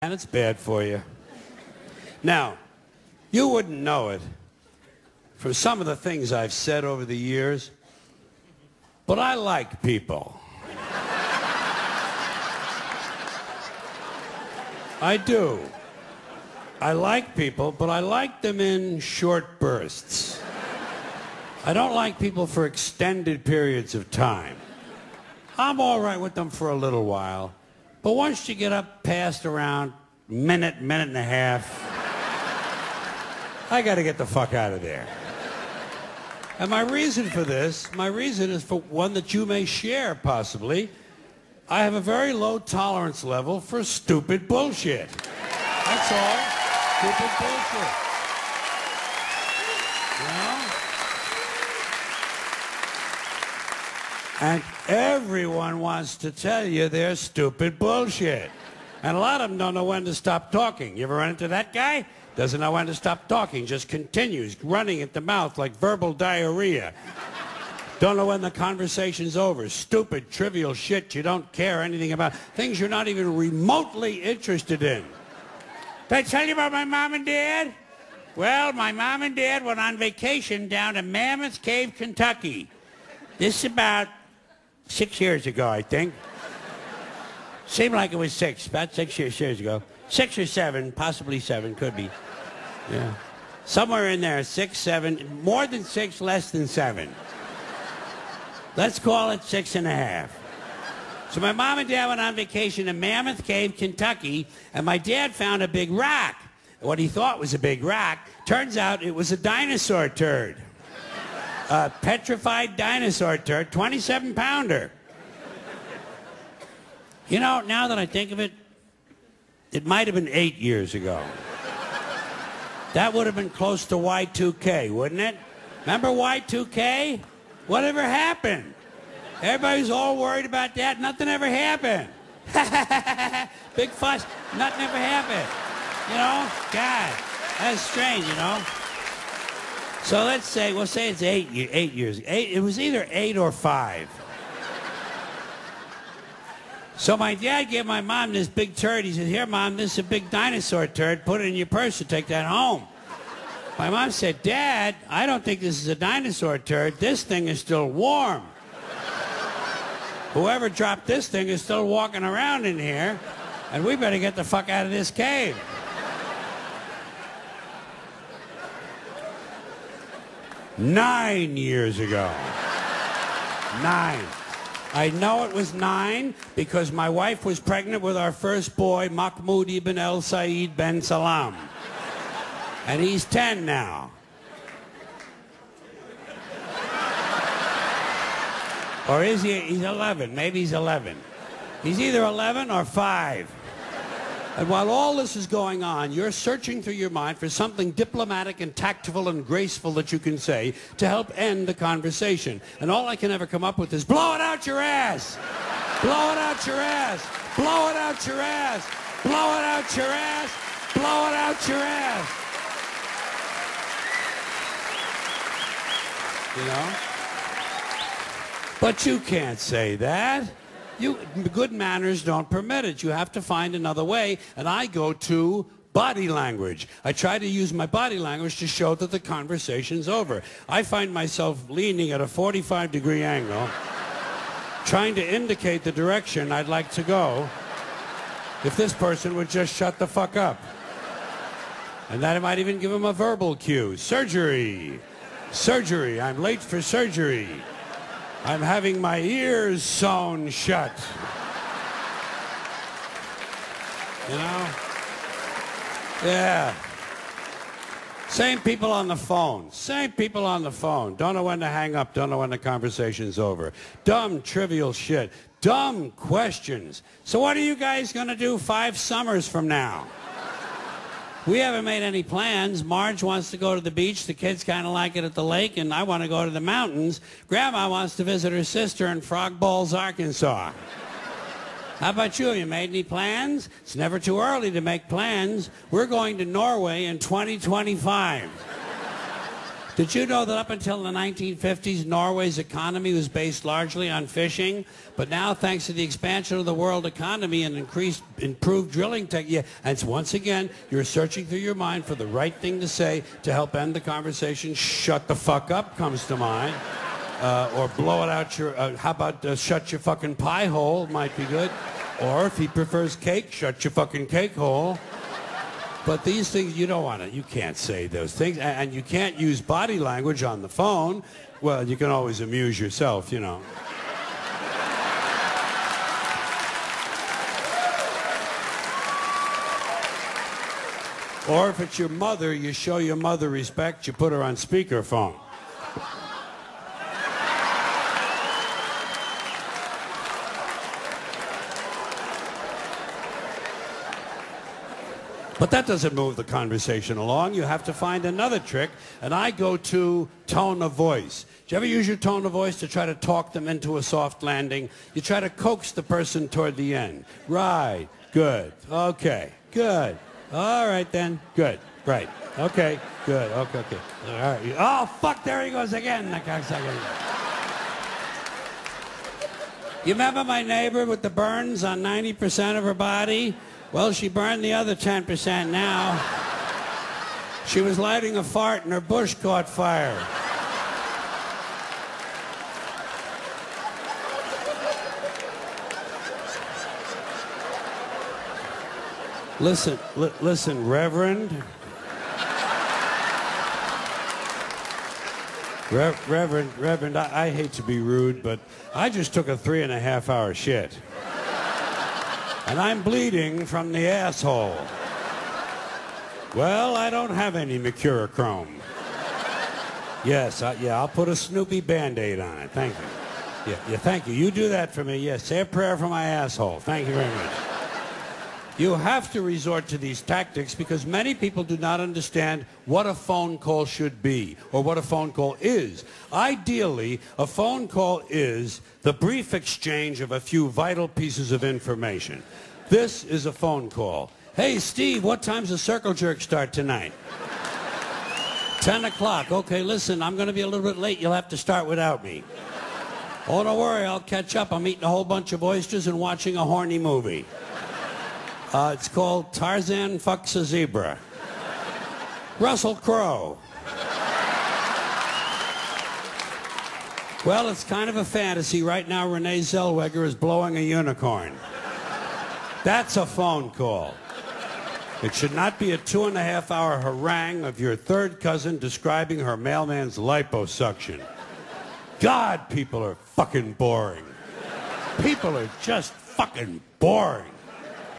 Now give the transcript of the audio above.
And it's bad for you. Now, you wouldn't know it from some of the things I've said over the years, but I like people. I do. I like people, but I like them in short bursts. I don't like people for extended periods of time. I'm all right with them for a little while, but once you get up past around minute and a half, I got to get the fuck out of there. And my reason for this, my reason is for one that you may share, possibly. I have a very low tolerance level for stupid bullshit. That's all. Stupid bullshit. You know? And everyone wants to tell you their stupid bullshit. And a lot of them don't know when to stop talking. You ever run into that guy? Doesn't know when to stop talking, just continues running at the mouth like verbal diarrhea. Don't know when the conversation's over. Stupid, trivial shit you don't care anything about. Things you're not even remotely interested in. Did I tell you about my mom and dad? Well, my mom and dad went on vacation down to Mammoth Cave, Kentucky. This is about 6 years ago, I think. Seemed like it was about 6 years ago. 6 or 7, possibly 7, could be. Yeah. Somewhere in there, 6, 7, more than 6, less than 7. Let's call it 6.5. So my mom and dad went on vacation in Mammoth Cave, Kentucky, and my dad found a big rock. What he thought was a big rock, turns out it was a dinosaur turd. A petrified dinosaur turd, 27-pounder. You know, now that I think of it, it might have been 8 years ago. That would have been close to Y2K, wouldn't it? Remember Y2K? Whatever happened? Everybody's all worried about that. Nothing ever happened. Big fuss. Nothing ever happened. You know? God, that's strange, you know? So let's say, we'll say it's 8 years. It was either 8 or 5. So my dad gave my mom this big turd. He said, "Here, Mom, this is a big dinosaur turd. Put it in your purse and take that home." My mom said, "Dad, I don't think this is a dinosaur turd. This thing is still warm. Whoever dropped this thing is still walking around in here, and we better get the fuck out of this cave." Nine years ago. 9. I know it was 9 because my wife was pregnant with our first boy, Mahmoud ibn El Said ben Salam. And he's 10 now. Or is he? He's 11. Maybe he's 11. He's either 11 or 5. And while all this is going on, you're searching through your mind for something diplomatic and tactful and graceful that you can say to help end the conversation. And all I can ever come up with is, blow it out your ass! Blow it out your ass! Blow it out your ass! Blow it out your ass! Blow it out your ass! You know? But you can't say that. Good manners don't permit it. You have to find another way, and I go to body language. I try to use my body language to show that the conversation's over. I find myself leaning at a 45-degree angle, trying to indicate the direction I'd like to go if this person would just shut the fuck up. And that I might even give him a verbal cue. Surgery. Surgery. I'm late for surgery. I'm having my ears sewn shut. You know? Yeah. Same people on the phone. Same people on the phone. Don't know when to hang up. Don't know when the conversation's over. Dumb, trivial shit. Dumb questions. So what are you guys going to do 5 summers from now? We haven't made any plans. Marge wants to go to the beach. The kids kind of like it at the lake, and I want to go to the mountains. Grandma wants to visit her sister in Frog Balls, Arkansas. How about you? Have you made any plans? It's never too early to make plans. We're going to Norway in 2025. Did you know that up until the 1950s, Norway's economy was based largely on fishing? But now, thanks to the expansion of the world economy and improved drilling technique, and once again, you're searching through your mind for the right thing to say to help end the conversation. Shut the fuck up comes to mind. Or blow it out your, how about shut your fucking pie hole, might be good. Or if he prefers cake, shut your fucking cake hole. But these things, you don't want to, you can't say those things. And you can't use body language on the phone. Well, you can always amuse yourself, you know. Or if it's your mother, you show your mother respect, you put her on speakerphone. But that doesn't move the conversation along. You have to find another trick, and I go to tone of voice. Do you ever use your tone of voice to try to talk them into a soft landing? You try to coax the person toward the end. Right. Good. Okay. Good. All right, then. Good. Right. Okay. Good. Okay. Okay. All right. Oh, fuck. There he goes again. You remember my neighbor with the burns on 90% of her body? Well, she burned the other 10% now. She was lighting a fart and her bush caught fire. Listen, Reverend. Reverend, I hate to be rude, but I just took a 3.5-hour shit. And I'm bleeding from the asshole. Well, I don't have any mercurochrome. Yes, I'll put a Snoopy Band-Aid on it. Thank you. Yeah, thank you. You do that for me. Yes, say a prayer for my asshole. Thank you very much. You have to resort to these tactics because many people do not understand what a phone call should be or what a phone call is. Ideally, a phone call is the brief exchange of a few vital pieces of information. This is a phone call. Hey, Steve, what time's the circle jerk start tonight? 10 o'clock. Okay, listen, I'm going to be a little bit late. You'll have to start without me. Oh, don't worry, I'll catch up. I'm eating a whole bunch of oysters and watching a horny movie. It's called Tarzan Fucks a Zebra. Russell Crowe. Well, it's kind of a fantasy. Right now, Renee Zellweger is blowing a unicorn. That's a phone call. It should not be a 2.5-hour harangue of your third cousin describing her mailman's liposuction. God, people are fucking boring. People are just fucking boring.